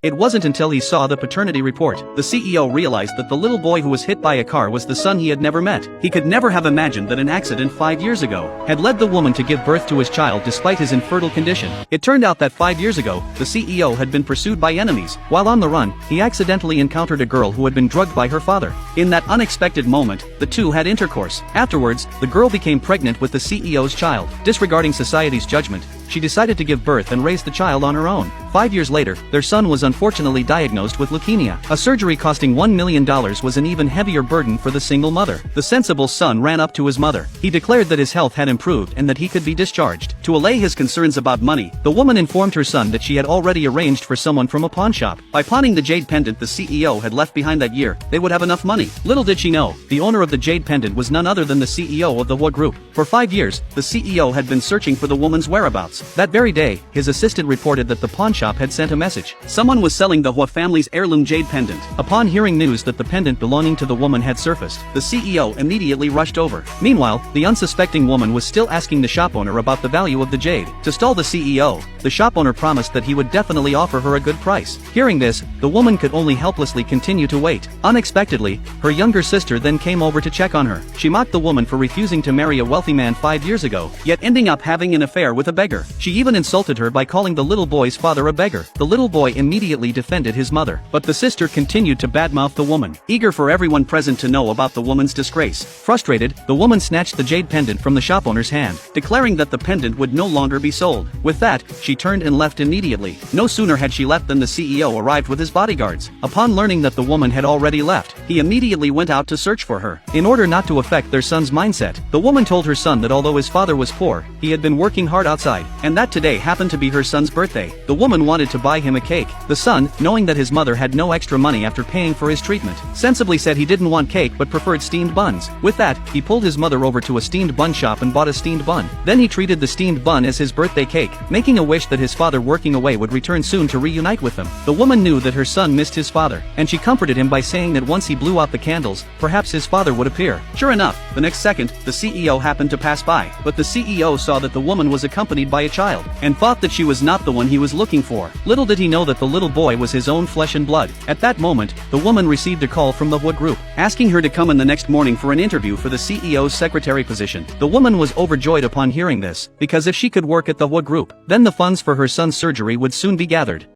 It wasn't until he saw the paternity report, the CEO realized that the little boy who was hit by a car was the son he had never met. He could never have imagined that an accident 5 years ago had led the woman to give birth to his child despite his infertile condition. It turned out that 5 years ago, the CEO had been pursued by enemies. While on the run, he accidentally encountered a girl who had been drugged by her father. In that unexpected moment, the two had intercourse. Afterwards, the girl became pregnant with the CEO's child. Disregarding society's judgment, she decided to give birth and raise the child on her own. 5 years later, their son was unfortunately diagnosed with leukemia. A surgery costing $1 million was an even heavier burden for the single mother. The sensible son ran up to his mother. He declared that his health had improved and that he could be discharged. To allay his concerns about money, the woman informed her son that she had already arranged for someone from a pawn shop. By pawning the jade pendant the CEO had left behind that year, they would have enough money. Little did she know, the owner of the jade pendant was none other than the CEO of the Hua Group. For 5 years, the CEO had been searching for the woman's whereabouts. That very day, his assistant reported that the pawn shop had sent a message. Someone was selling the Hua family's heirloom jade pendant. Upon hearing news that the pendant belonging to the woman had surfaced, the CEO immediately rushed over. Meanwhile, the unsuspecting woman was still asking the shop owner about the value of the jade. To stall the CEO, the shop owner promised that he would definitely offer her a good price. Hearing this, the woman could only helplessly continue to wait. Unexpectedly, her younger sister then came over to check on her. She mocked the woman for refusing to marry a wealthy man 5 years ago, yet ending up having an affair with a beggar. She even insulted her by calling the little boy's father a beggar. The little boy immediately defended his mother, but the sister continued to badmouth the woman, eager for everyone present to know about the woman's disgrace. Frustrated, the woman snatched the jade pendant from the shop owner's hand, declaring that the pendant would no longer be sold. With that, she turned and left immediately. No sooner had she left than the CEO arrived with his bodyguards. Upon learning that the woman had already left, he immediately went out to search for her. In order not to affect their son's mindset, the woman told her son that although his father was poor, he had been working hard outside, and that today happened to be her son's birthday. The woman wanted to buy him a cake. The son, knowing that his mother had no extra money after paying for his treatment, sensibly said he didn't want cake but preferred steamed buns. With that, he pulled his mother over to a steamed bun shop and bought a steamed bun. Then he treated the steamed bun as his birthday cake, making a wish that his father working away would return soon to reunite with them. The woman knew that her son missed his father, and she comforted him by saying that once he blew out the candles, perhaps his father would appear. Sure enough, the next second, the CEO happened to pass by, but the CEO saw that the woman was accompanied by a child, and thought that she was not the one he was looking for. Little did he know that the little boy was his own flesh and blood. At that moment, the woman received a call from the Hua Group, asking her to come in the next morning for an interview for the CEO's secretary position. The woman was overjoyed upon hearing this, because if she could work at the Hua Group, then the funds for her son's surgery would soon be gathered.